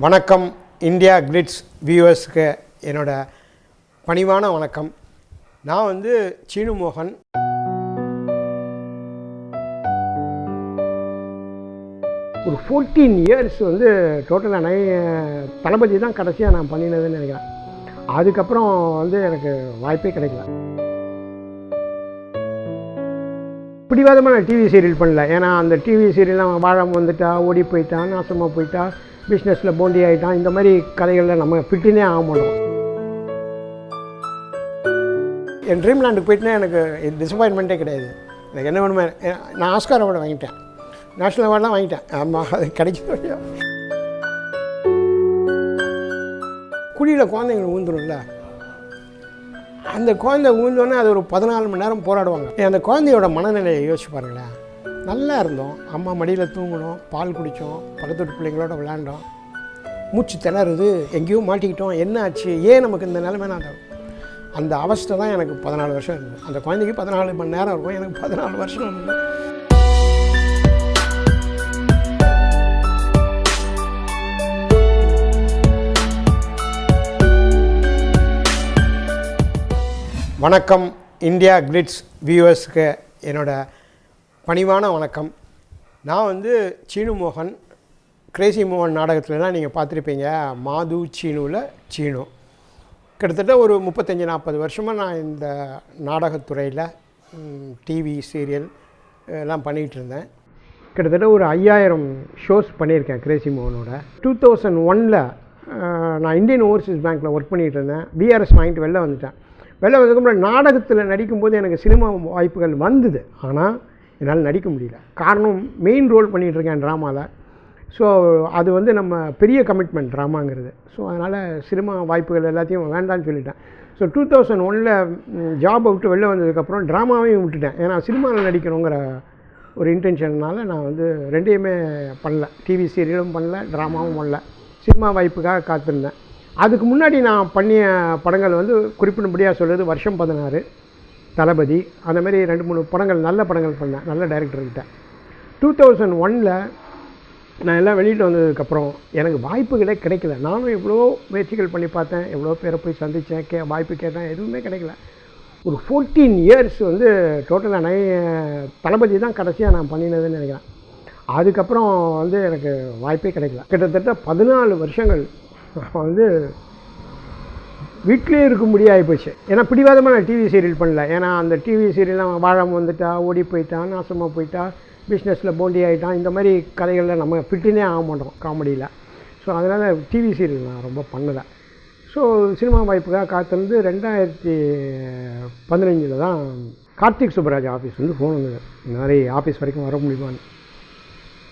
வணக்கம் India glitz வியூவர்ஸ்க்கு என்னோட பணிவான வணக்கம். நான் வந்து சீனு மோகன். ஒரு 14 இயர்ஸ் வந்து டோட்டலாக தளபதி தான் கடைசியாக நான் பண்ணினதுன்னு நினைக்கிறேன். அதுக்கப்புறம் வந்து எனக்கு வாய்ப்பே கிடைக்கல. பிடிவாதமாக நான் டிவி சீரியல் பண்ணல. ஏன்னா அந்த டிவி சீரியல்லாம் வாழம் வந்துட்டா, ஓடி போயிட்டான், நாசமாக போயிட்டா, பிஸ்னஸில் போண்டி ஆகிட்டான், இந்த மாதிரி கதைகளில் நம்ம ஃபிட்டினே ஆக மாட்டோம். என் ட்ரீம் லேண்டுக்கு போயிட்டுனா எனக்கு டிசப்பாயின்மெண்ட்டே கிடையாது. எனக்கு என்ன வேணுமே, நான் ஆஸ்கார் அவார்டு வாங்கிட்டேன், நேஷ்னல் அவார்டெலாம் வாங்கிட்டேன். ஆமாம், அது கிடைச்சது. குழியில் குழந்தைங்க ஊந்துரும்ல, அந்த குழந்தை ஊந்தோடனே அது ஒரு 14 மணி நேரம் போராடுவாங்க. அந்த குழந்தையோட மனநிலையை யோசிச்சு பாருங்களேன். நல்லா இருந்தோம், அம்மா மடியில் தூங்கணும், பால் குடித்தோம், பக்கத்து வீட்டு பிள்ளைங்களோட விளையாண்டோம், மூச்சு திணறுது, எங்கேயோ மாட்டிக்கிட்டோம், என்ன ஆச்சு, ஏன் நமக்கு இந்த நிலைமை? அந்த அவஸ்தை தான் எனக்கு 14 வருஷம் இருந்தது. அந்த குழந்தைக்கு 14 மணி நேரம் இருக்கும், எனக்கு 14 வருஷம் இருந்தது. வணக்கம் இந்தியா கிளிட்ஸ் வியூவர்ஸ்க்கு என்னோட பணிவான வணக்கம். நான் வந்து சீனு மோகன். கிரேசி மோகன் நாடகத்துலலாம் நீங்கள் பார்த்துருப்பீங்க, மாது சீனுவில் சீனு. கிட்டத்தட்ட ஒரு 35-40 வருஷமாக நான் இந்த நாடகத்துறையில் டிவி சீரியல் எல்லாம் பண்ணிகிட்டு இருந்தேன். கிட்டத்தட்ட ஒரு 5000 ஷோஸ் பண்ணியிருக்கேன் கிரேசி மோகனோட. 2001 நான் இந்தியன் ஓவர்சீஸ் பேங்க்கில் ஒர்க் பண்ணிகிட்டு இருந்தேன். விஆர்எஸ் வாங்கிட்டு வெளில வந்துட்டேன். வெளில வந்ததுக்கப்புறம் நாடகத்தில் நடிக்கும்போது எனக்கு சினிமா வாய்ப்புகள் வந்தது, ஆனால் என்னால் நடிக்க முடியல. காரணம், மெயின் ரோல் பண்ணிகிட்ருக்கேன் ட்ராமாவில். ஸோ அது வந்து நம்ம பெரிய கமிட்மெண்ட் ட்ராமாங்கிறது. ஸோ அதனால் சினிமா வாய்ப்புகள் எல்லாத்தையும் வேண்டான்னு சொல்லிட்டேன். ஸோ 2001 ஜாபை விட்டு வெளில வந்ததுக்கப்புறம் ட்ராமாவையும் விட்டுட்டேன். ஏன்னா சினிமாவில் நடிக்கணுங்கிற ஒரு இன்டென்ஷன்னால் நான் வந்து ரெண்டையுமே பண்ணல. டிவி சீரியலும் பண்ணல, ட்ராமாவும் பண்ணல. சினிமா வாய்ப்புக்காக காத்திருந்தேன். அதுக்கு முன்னாடி நான் பண்ணிய படங்கள் வந்து குறிப்பிடும்படியாக சொல்கிறது வருஷம் 16, தளபதி, அந்த மாதிரி 2-3 படங்கள், நல்ல படங்கள் பண்ணேன், நல்ல டைரக்டர்கிட்ட. 2001 நான் எல்லாம் வெளியிட்டு வந்ததுக்கப்புறம் எனக்கு வாய்ப்புகளே கிடைக்கல. நானும் எவ்வளோ முயற்சிகள் பண்ணி பார்த்தேன், எவ்வளோ பேரை போய் சந்தித்தேன், வாய்ப்பு கேட்டேன், எதுவுமே கிடைக்கல. ஒரு 14 இயர்ஸ் வந்து டோட்டலாக தளபதி தான் கடைசியாக நான் பண்ணினதுன்னு நினைக்கிறேன். அதுக்கப்புறம் வந்து எனக்கு வாய்ப்பே கிடைக்கல. கிட்டத்தட்ட 14 வருஷங்கள் வந்து வீட்டிலே இருக்க முடியாது போச்சு. ஏன்னா பிடிவாதமாக நான் டிவி சீரியல் பண்ணல. ஏன்னா அந்த டிவி சீரியல்லாம் வாழம் வந்துட்டா, ஓடி போயிட்டான், நாசமாக போயிட்டா, பிஸ்னஸில் போண்டி ஆகிட்டான், இந்த மாதிரி கதைகளில் நம்ம ஃபிட்டினே ஆக மாட்டோம் காமெடியில். ஸோ அதனால் டிவி சீரியல் நான் ரொம்ப பண்ணலை. ஸோ சினிமா வாய்ப்புக்காக காத்திருந்து 2015 தான் கார்த்திக் சுப்பராஜ் ஆஃபீஸ் வந்து ஃபோன் வந்தது, இந்த மாதிரி ஆஃபீஸ் வரைக்கும் வர முடியுமான்னு.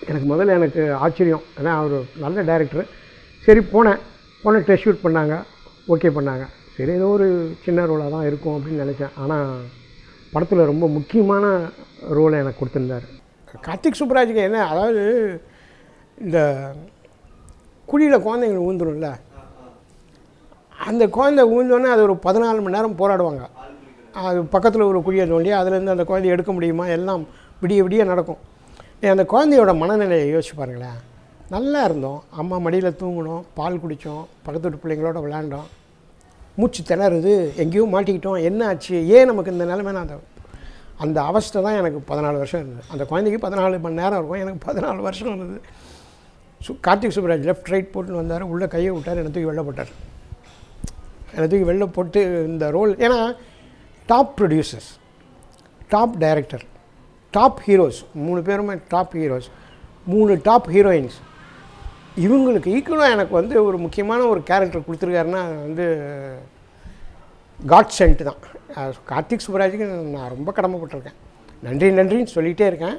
எனக்கு முதல்ல எனக்கு ஆச்சரியம், ஏன்னா அவர் நல்ல டைரக்டர். சரி போனேன் டெஸ்ட் ஷூட் பண்ணாங்க, ஓகே பண்ணாங்க. சரி ஏதோ ஒரு சின்ன ரோலாக தான் இருக்கும் அப்படின்னு நினச்சேன். ஆனால் படத்தில் ரொம்ப முக்கியமான ரோலை எனக்கு கொடுத்துருந்தார் கார்த்திக் சுப்பராஜுக்கு. என்ன, அதாவது இந்த குழியில் குழந்தைங்க ஊந்துரும்ல, அந்த குழந்தை ஊந்தோடனே அது ஒரு 14 மணி நேரம் போராடுவாங்க. அது பக்கத்தில் ஒரு குழியை தோண்டி அதுலேருந்து அந்த குழந்தைய எடுக்க முடியுமா, எல்லாம் விடிய நடக்கும். அந்த குழந்தையோட மனநிலையை யோசிச்சு பாருங்களேன். நல்லா இருந்தோம், அம்மா மடியில் தூங்கணும், பால் குடித்தோம், பக்கத்து வீட்டு பிள்ளைங்களோட விளையாண்டோம், மூச்சு திணறுது, எங்கேயோ மாட்டிக்கிட்டோம், என்ன ஆச்சு, ஏன் நமக்கு இந்த நிலைமை? அந்த அவஸ்தை தான் எனக்கு 14 வருஷம் இருந்தது. அந்த குழந்தைக்கு 14 மணி நேரம் இருக்கும், எனக்கு 14 வருஷம் இருந்தது. கார்த்திக் சுப்பராஜ் லெஃப்ட் ரைட் போட்டுன்னு வந்தார், உள்ளே கையை விட்டார், என்னை தூக்கி வெளில போட்டார். என்னை தூக்கி வெளில போட்டு இந்த ரோல், ஏன்னா top producers, top director, top heroes, 3 பேருமே டாப் ஹீரோஸ், 3 டாப் ஹீரோயின்ஸ், இவங்களுக்கு ஈக்குவலாக எனக்கு வந்து ஒரு முக்கியமான ஒரு கேரக்டர் கொடுத்துருக்காருன்னா வந்து காட் சென்ட் தான். கார்த்திக் சுப்பராஜுக்கு நான் ரொம்ப கடமைப்பட்டிருக்கேன். நன்றின்னு சொல்லிகிட்டே இருக்கேன்.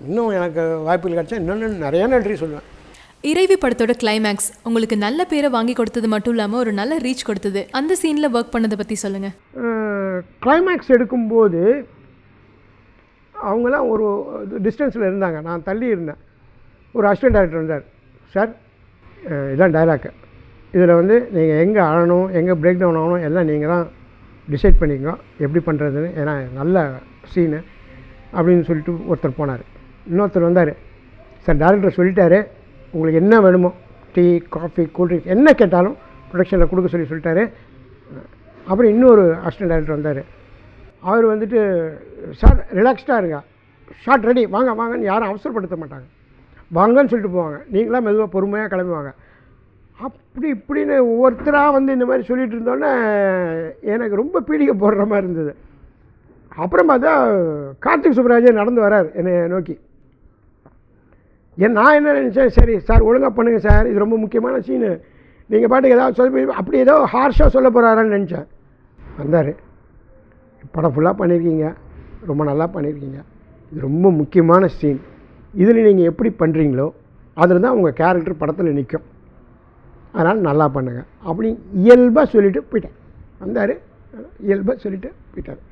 இன்னும் எனக்கு வாய்ப்புகள் கிடச்சா இன்னொன்று நிறையா நன்றி சொல்லுவேன். இறைவி படத்தோட கிளைமேக்ஸ் உங்களுக்கு நல்ல பேரை வாங்கி கொடுத்தது மட்டும் இல்லாமல் ஒரு நல்ல ரீச் கொடுத்தது. அந்த சீனில் ஒர்க் பண்ணதை பற்றி சொல்லுங்கள். கிளைமேக்ஸ் எடுக்கும்போது அவங்களாம் ஒரு டிஸ்டன்ஸில் இருந்தாங்க, நான் தள்ளி இருந்தேன். ஒரு அசிஸ்டன்ட் டைரக்டர் இருந்தார். சார், இதான் டைலாக்கு, இதில் வந்து நீங்கள் எங்கே அழணும், எங்கே பிரேக் டவுன் ஆகணும் எல்லாம் நீங்கள் தான் டிசைட் பண்ணிக்கோ, எப்படி பண்ணுறதுன்னு, ஏன்னா நல்ல சீனு அப்படின்னு சொல்லிட்டு ஒருத்தர் போனார். இன்னொருத்தர் வந்தார். சார், டைரக்டர் சொல்லிட்டாரு, உங்களுக்கு என்ன வேணுமோ டீ, காஃபி, கூல்ட்ரிங்க்ஸ் என்ன கேட்டாலும் ப்ரொடக்ஷனில் கொடுக்க சொல்லிட்டாரு. அப்புறம் இன்னொரு அசிஸ்டன்ட் டைரக்டர் வந்தார். அவர் வந்துட்டு, சார் ரிலாக்ஸ்டாக இருங்க, ஷார்ட் ரெடி, வாங்க வாங்கன்னு யாரும் அவசரப்படுத்த மாட்டாங்க, வாங்கன்னு சொல்லிட்டு போவாங்க, நீங்களாம் மெதுவாக பொறுமையாக கிளம்புவாங்க. அப்படி இப்படின்னு ஒவ்வொருத்தராக வந்து இந்த மாதிரி சொல்லிகிட்டு இருந்தோன்னே எனக்கு ரொம்ப பீடிகை போடுற மாதிரி இருந்தது. அப்புறம் பார்த்தா கார்த்திக் சுப்ராஜன் நடந்து வரார் என்னை நோக்கி. நான் என்ன நினச்சேன், சரி சார் ஒழுங்காக பண்ணுங்கள் சார், இது ரொம்ப முக்கியமான சீனு, நீங்கள் பாட்டுக்கு ஏதாவது சொல்லி அப்படி ஏதோ ஹார்ஷாக சொல்ல போகிறாரான்னு நினச்சேன். வந்தார், படம் ஃபுல்லாக பண்ணியிருக்கீங்க, ரொம்ப நல்லா பண்ணியிருக்கீங்க, இது ரொம்ப முக்கியமான சீன், இதில் நீங்கள் எப்படி பண்ணுறீங்களோ அதில் தான் உங்கள் கேரக்டர் படத்தில் நிற்கும், அதனால் நல்லா பண்ணுங்க அப்படி இயல்பாக சொல்லிவிட்டு போயிட்டேன். வந்தார், இயல்பாக சொல்லிவிட்டு போயிட்டார்.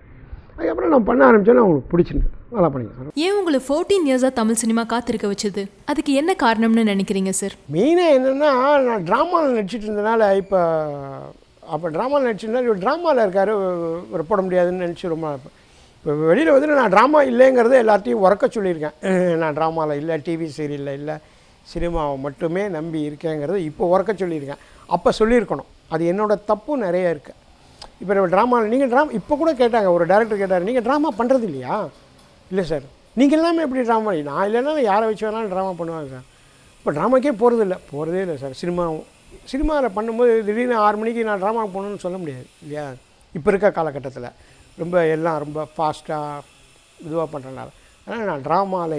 அதுக்கப்புறம் நான் பண்ண ஆரம்பித்தோன்னா அவங்களுக்கு பிடிச்சிருந்து நல்லா பண்ணிக்கலாம். ஏன் உங்களை 14 இயர்ஸாக தமிழ் சினிமா காத்திருக்க வச்சது? அதுக்கு என்ன காரணம்னு நினைக்கிறீங்க சார்? மெயினாக என்னென்னா, நான் ட்ராமாவில் நடிச்சிட்டு இருந்தனால, அப்போ ட்ராமாவில் நடிச்சிருந்தா இவர் ட்ராமாவில் இருக்கார், இவர் போட முடியாதுன்னு நினச்சி ரொம்ப இப்போ வெளியில் வந்துட்டு நான் ட்ராமா இல்லைங்கிறத எல்லாத்தையும் உறக்க சொல்லியிருக்கேன். நான் ட்ராமாவில் இல்லை, டிவி சீரியலில் இல்லை, சினிமாவை மட்டுமே நம்பி இருக்கேங்கிறது இப்போ உறக்க சொல்லியிருக்கேன். அப்போ சொல்லியிருக்கணும், அது என்னோடய தப்பும் நிறைய இருக்குது. இப்போ நம்ம ட்ராமாவில் நீங்கள் இப்போ கூட கேட்டாங்க, ஒரு டேரக்டர் கேட்டார், நீங்கள் ட்ராமா பண்ணுறது இல்லையா? இல்லை சார். நீங்கள் எல்லாமே எப்படி ட்ராமா? நான் இல்லைன்னா யாரை வச்சு வேணாலும் ட்ராமா பண்ணுவாங்க சார். இப்போ ட்ராமாக்கே போகிறதே இல்லை சார். சினிமாவில் பண்ணும்போது திடீர்னு 6 மணிக்கு நான் ட்ராமா போகணுன்னு சொல்ல முடியாது இல்லையா? இப்போ இருக்க காலகட்டத்தில் எல்லாம் ரொம்ப ஃபாஸ்ட்டாக இதுவாக பண்ணுறனால. அதனால் நான் ட்ராமாவில்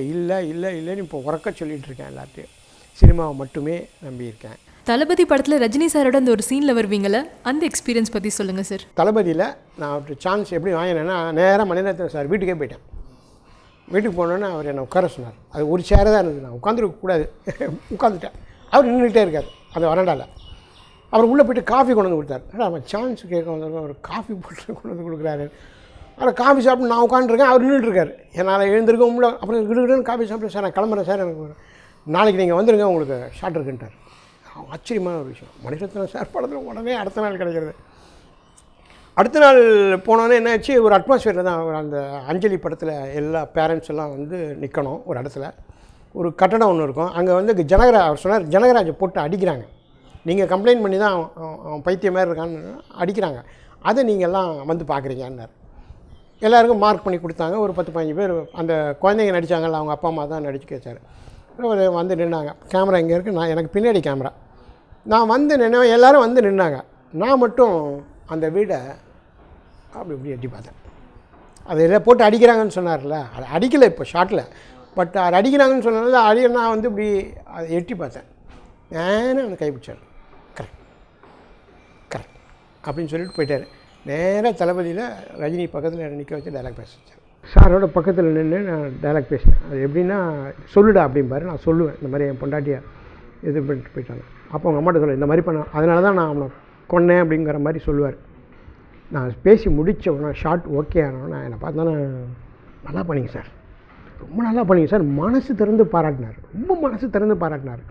இல்லைன்னு இப்போ உறக்க சொல்லிகிட்டு இருக்கேன் எல்லாத்தையும். சினிமாவை மட்டுமே நம்பியிருக்கேன். தளபதி படத்தில் ரஜினி சாரோட அந்த ஒரு சீனில் வருவீங்களா, அந்த எக்ஸ்பீரியன்ஸ் பற்றி சொல்லுங்கள் சார். தளபதியில் நான் ஒரு சான்ஸ் எப்படி வாங்கினேன்னா, நேராக மணிரத்னம் சார் வீட்டுக்கே போயிட்டேன். வீட்டுக்கு போனோன்னே அவர் என்னை உட்கார சொன்னார். அது ஒரு சேர் தான் இருந்தது, நான் உட்காந்துருக்கக்கூடாது, உட்காந்துட்டேன். அவர் நின்றுக்கிட்டே இருக்கார் அந்த வராண்டாவில். அவர் உள்ளே போய்ட்டு காஃபி கொண்டு வந்து கொடுத்தார். ஏன்னா அவன் சான்ஸ் கேட்க வந்தவங்க ஒரு காஃபி போட்டு கொண்டு வந்து கொடுக்குறாரு. அதில் காஃபி சாப்பிட்டு நான் உட்காந்துருக்கேன், அவர் நின்றுட்டுருக்காரு. என்னால் எழுந்திருக்க முடியல. அப்புறம் கிடுகிடுன்னு காஃபி சாப்பிட்டு, சார் நான் கிளம்புறேன் சார், எனக்கு நாளைக்கு நீங்கள் வந்துடுங்க, உங்களுக்கு ஷார்ட் இருக்குன்ட்டார். ஆச்சரியமான ஒரு விஷயம். மணிரத்னம் சார் படத்தில் உடனே அடுத்த நாள் கிடைக்கிறது. அடுத்த நாள் போனோன்னே என்னாச்சு, ஒரு அட்மாஸ்ஃபியரில் தான் அந்த அஞ்சலி படத்தில் எல்லா பேரண்ட்ஸ் எல்லாம் வந்து நிற்கணும் ஒரு இடத்துல. ஒரு கட்டடம் ஒன்று இருக்கும், அங்கே வந்து அவர் சொன்னார், ஜனகராஜை போட்டு அடிக்கிறாங்க, நீங்கள் கம்ப்ளைண்ட் பண்ணி தான் அவன் பைத்தியம் மாதிரி இருக்கான்னு அடிக்கிறாங்க, அதை நீங்கள் எல்லாம் வந்து பார்க்குறீங்கன்னார். எல்லாருக்கும் மார்க் பண்ணி கொடுத்தாங்க. ஒரு 10-15 பேர் அந்த குழந்தைங்க நடித்தாங்கல்ல, அவங்க அப்பா அம்மா தான் நடிச்சு வச்சார். வந்து நின்னாங்க. கேமரா இங்கே இருக்குது, எனக்கு பின்னாடி கேமரா. நான் வந்து நின்னேன், எல்லோரும் வந்து நின்னாங்க. நான் மட்டும் அந்த வீடை அப்படி எட்டி பார்த்தேன். அது எல்லாம் போட்டு அடிக்கிறாங்கன்னு சொன்னார்ல, அது அடிக்கலை இப்போ ஷார்ட்டில், பட் அது அடிக்கிறாங்கன்னு சொன்னதில் நான் வந்து இப்படி அதை எட்டி பார்த்தேன். நேராக அந்த கைப்பிடிச்சார். கரெக்ட் அப்படின்னு சொல்லிட்டு போயிட்டார். நேராக தளபதியில் ரஜினி பக்கத்தில் நிற்க வச்சு டைலாக் பேச வச்சார். சாரோட பக்கத்தில் நின்று நான் டைலாக் பேசினேன். அது எப்படின்னா, சொல்லுடா அப்படிம்பாரு. நான் சொல்லுவேன், இந்த மாதிரி என் பொண்டாட்டியை இது பண்ணிட்டு போயிட்டாங்க. அப்போ அவங்க அம்மாட்ட சொல்ல, இந்த மாதிரி பண்ண, அதனால தான் நான் அவனை கொன்னேன் அப்படிங்கிற மாதிரி சொல்லுவார். நான் பேசி முடித்த உடனே ஷார்ட் ஓகே ஆனோன்னா என்னை பார்த்தோன்னா, நல்லா பண்ணிங்க சார், ரொம்ப நல்லா பண்ணிங்க சார், மனசு திறந்து பாராட்டினார், ரொம்ப மனசு திறந்து பாராட்டினார்.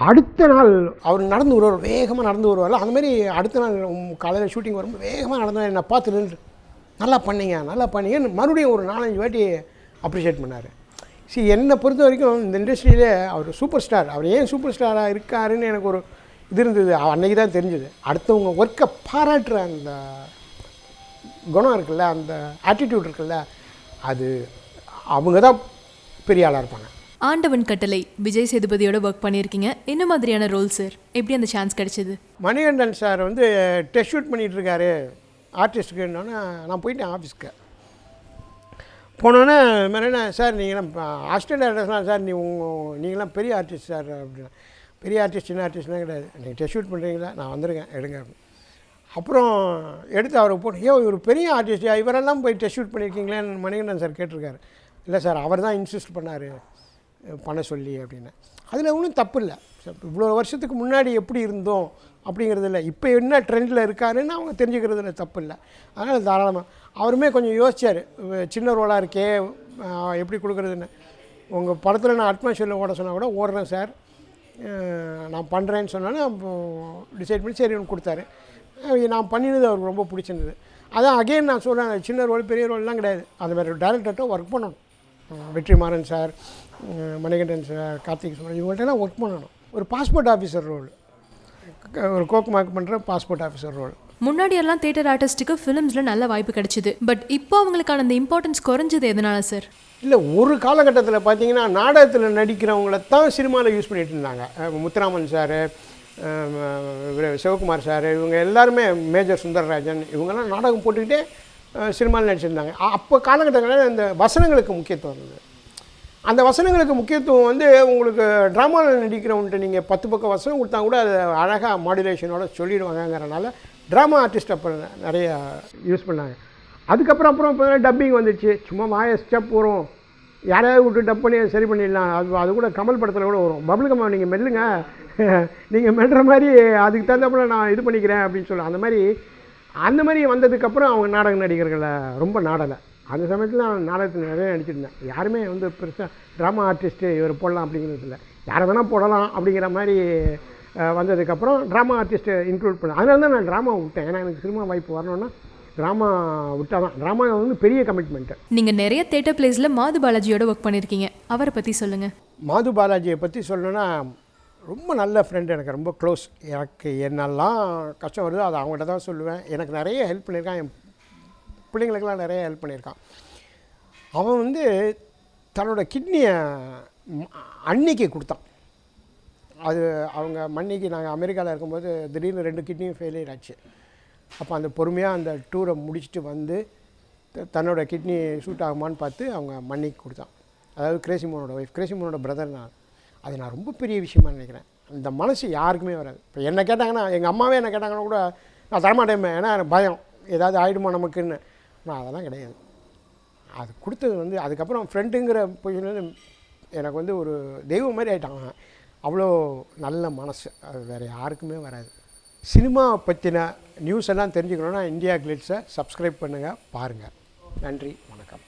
அடுத்த நாள் அவர் நடந்து வருவார், வேகமாக நடந்து வருவார். அந்தமாதிரி அடுத்த நாள் காலையில் ஷூட்டிங் வரும்போது வேகமாக நடந்து என்னை பார்த்து நின்று, நல்லா பண்ணீங்கன்னு மறுபடியும் ஒரு 4-5 வாட்டி அப்ரிஷியேட் பண்ணார். என்னை பொறுத்த வரைக்கும் இந்த இண்டஸ்ட்ரியிலே அவர் சூப்பர் ஸ்டார். அவர் ஏன் சூப்பர் ஸ்டாராக இருக்காருன்னு எனக்கு ஒரு இது இருந்தது, அன்றைக்கி தான் தெரிஞ்சது. அடுத்தவங்க ஒர்க்கை பாராட்டுற அந்த குணம் இருக்குல்ல, அந்த ஆட்டிடியூட் இருக்குல்ல, அது அவங்க தான் பெரிய ஆளாக இருப்பாங்க. ஆண்டவன் கட்டளை விஜய் சேதுபதியோட ஒர்க் பண்ணியிருக்கீங்க, என்ன மாதிரியான ரோல் சார்? எப்படி அந்த சான்ஸ் கிடைச்சிது? மணிகண்டன் சார் வந்து டெஸ்ட் ஷூட் பண்ணிகிட்டு இருக்காரு ஆர்டிஸ்ட்டுக்குன்னொன்னே நான் போயிட்டேன் ஆஃபீஸ்க்கு. போனோன்னே என்ன சார், நீங்களாம் அசிஸ்டன்ட் டைரக்டர்ஸ்லாம் சார், நீங்களாம் பெரிய ஆர்டிஸ்ட் சார் அப்படின்னா. பெரிய ஆர்டிஸ்ட் சின்ன ஆர்டிஸ்ட்லாம் கிடையாது, நீங்கள் டெஸ்ட் ஷூட் பண்ணுறீங்களா, நான் வந்துருக்கேன் எடுங்க. அப்புறம் எடுத்து அவருக்கு போட்டு, இவர் பெரிய ஆர்டிஸ்ட், இவரெல்லாம் போய் டெஸ்ட் ஷூட் பண்ணியிருக்கீங்களேன்னு மணிகண்டன் சார் கேட்டிருக்காரு. இல்லை சார், அவர் தான் இன்சிஸ்ட் பண்ணார் பண்ண சொல்லி அப்படின்னு. அதில் ஒன்றும் தப்பு இல்லை. இவ்வளோ வருஷத்துக்கு முன்னாடி எப்படி இருந்தோம் அப்படிங்கிறது இல்லை, இப்போ என்ன ட்ரெண்டில் இருக்காருன்னு அவங்க தெரிஞ்சுக்கிறதுல தப்பு இல்லை. அதனால் தாராளமாக அவருமே கொஞ்சம் யோசித்தார், சின்ன ரோலாக இருக்கே எப்படி கொடுக்குறதுன்னு. உங்கள் படத்தில் நான் அட்மாஸ்ஃபியரில் ஓட சொன்னால் கூட ஓடுறேன் சார், நான் பண்ணுறேன்னு சொன்னாலும் அப்போ டிசைட் பண்ணி சரி ஒன்று கொடுத்தாரு. நான் பண்ணினது அவருக்கு ரொம்ப பிடிச்சிருந்தது. அதான் அகெயின் நான் சொல்கிறேன், சின்ன ரோல் பெரிய ரோல்லாம் கிடையாது, அந்த மாதிரி டேரக்டர்கிட்ட ஒர்க் பண்ணணும். Vetrimaaran sir, Manikandan sir, Karthik sir, இவங்கள்ட்டலாம் ஒர்க் பண்ணணும். ஒரு பாஸ்போர்ட் ஆஃபீஸர் ரோல், ஒரு கோக் மார்க் பண்ணுற பாஸ்போர்ட் ஆஃபீஸர் ரோல். முன்னாடி எல்லாம் தியேட்டர் ஆர்டிஸ்ட்டுக்கு ஃபிலிம்ஸில் நல்ல வாய்ப்பு கிடைச்சிது. பட் இப்போ அவங்களுக்கான அந்த இம்பார்ட்டன்ஸ் குறைஞ்சது எதனால சார்? இல்லை, ஒரு காலகட்டத்தில் பார்த்தீங்கன்னா நாடகத்தில் நடிக்கிறவங்கள தான் சினிமாவில் யூஸ் பண்ணிகிட்டு இருந்தாங்க. முத்துராமன் சார், சிவகுமார் சார், இவங்க எல்லாருமே, மேஜர் சுந்தரராஜன், இவங்கெல்லாம் நாடகம் போட்டுக்கிட்டே சினிமாவில் நடிச்சிருந்தாங்க. அப்போ காலகட்டங்களில் இந்த வசனங்களுக்கு முக்கியத்துவம் இருந்தது. அந்த வசனங்களுக்கு முக்கியத்துவம் வந்து உங்களுக்கு ட்ராமாவில் நடிக்கிறவன்ட்டு நீங்கள் 10 பக்கம் வசனம் கொடுத்தா கூட அதை அழகாக மாடுலேஷனோட சொல்லிடுவாங்கங்கிறனால ட்ராமா ஆர்டிஸ்ட் அப்போ நிறைய யூஸ் பண்ணாங்க. அதுக்கப்புறம் இப்போ டப்பிங் வந்துடுச்சு. சும்மா வாயை ஸ்டெப் வரும், யாரையாவது விட்டு டப் பண்ணி சரி பண்ணிடலாம். அது கூட கமல் படத்தில் கூட வரும், பப்ளுக்கம்மா நீங்கள் மெல்லுங்க, நீங்கள் மெல்லுற மாதிரி அதுக்கு தகுந்தப்பல நான் இது பண்ணிக்கிறேன் அப்படின்னு சொல்லுவேன். அந்த மாதிரி வந்ததுக்கப்புறம் அவங்க நாடக நடிகர்களை ரொம்ப நாடலை. அந்த சமயத்தில் நான் நாடகத்தில் நிறைய நடிச்சிருந்தேன். யாருமே வந்து பெருசாக ட்ராமா ஆர்டிஸ்ட்டு இவர் போடலாம் அப்படிங்கிறது இல்லை, யாரை வேணால் போடலாம் அப்படிங்கிற மாதிரி வந்ததுக்கப்புறம் ட்ராமா ஆர்டிஸ்ட்டை இன்க்ளூட் பண்ணேன். அதனால தான் நான் ட்ராமா விட்டேன். ஏன்னா எனக்கு சினிமா வாய்ப்பு வரணுன்னா ட்ராமா விட்டால் தான். ட்ராமா வந்து பெரிய கமிட்மெண்ட்டு. நீங்கள் நிறைய தியேட்டர் பிளேஸில் மாது பாலாஜியோட ஒர்க் பண்ணியிருக்கீங்க, அவரை பற்றி சொல்லுங்கள். மாது பாலாஜியை பற்றி சொல்லணுன்னா ரொம்ப நல்ல ஃப்ரெண்டு, எனக்கு ரொம்ப க்ளோஸ். எனக்கு என்னெல்லாம் கஷ்டம் வருதோ அதை அவங்கள்ட்ட தான் சொல்லுவேன். எனக்கு நிறைய ஹெல்ப் பண்ணியிருக்கான், என் பிள்ளைங்களுக்கெல்லாம் நிறைய ஹெல்ப் பண்ணியிருக்கான். அவன் வந்து தன்னோட கிட்னியை அன்னிக்கு கொடுத்தான். அது அவங்க மன்னிக்கு நாங்கள் அமெரிக்காவில் இருக்கும்போது திடீர்னு 2 கிட்னியும் ஃபெயிலியர் ஆச்சு. அப்போ அந்த பொறுமையாக அந்த டூரை முடிச்சுட்டு வந்து தன்னோட கிட்னி சூட் ஆகுமான்னு பார்த்து அவங்க மன்னிக்கு கொடுத்தான். அதாவது கிரேசி மோகனோட ஒய்ஃப், கிரேசி மோகனோட பிரதர். அது நான் ரொம்ப பெரிய விஷயமா நினைக்கிறேன். அந்த மனசு யாருக்குமே வராது. இப்போ என்ன கேட்டாங்கன்னா, எங்கள் அம்மாவே என்ன கேட்டாங்கன்னா கூட நான் தரமாட்டேன், ஏன்னா எனக்கு பயம் ஏதாவது ஆகிடுமா நமக்குன்னு. நான் அதெல்லாம் கிடையாது. அது கொடுத்தது வந்து அதுக்கப்புறம் ஃப்ரெண்டுங்கிற பொசிஷனில் எனக்கு வந்து ஒரு தெய்வம் மாதிரி ஆகிட்டாங்க. அவ்வளோ நல்ல மனசு, அது வேறு யாருக்குமே வராது. சினிமா பற்றின நியூஸ் எல்லாம் தெரிஞ்சுக்கணுன்னா இந்தியா கிளிட்ஸை சப்ஸ்கிரைப் பண்ணுங்கள், பாருங்கள். நன்றி, வணக்கம்.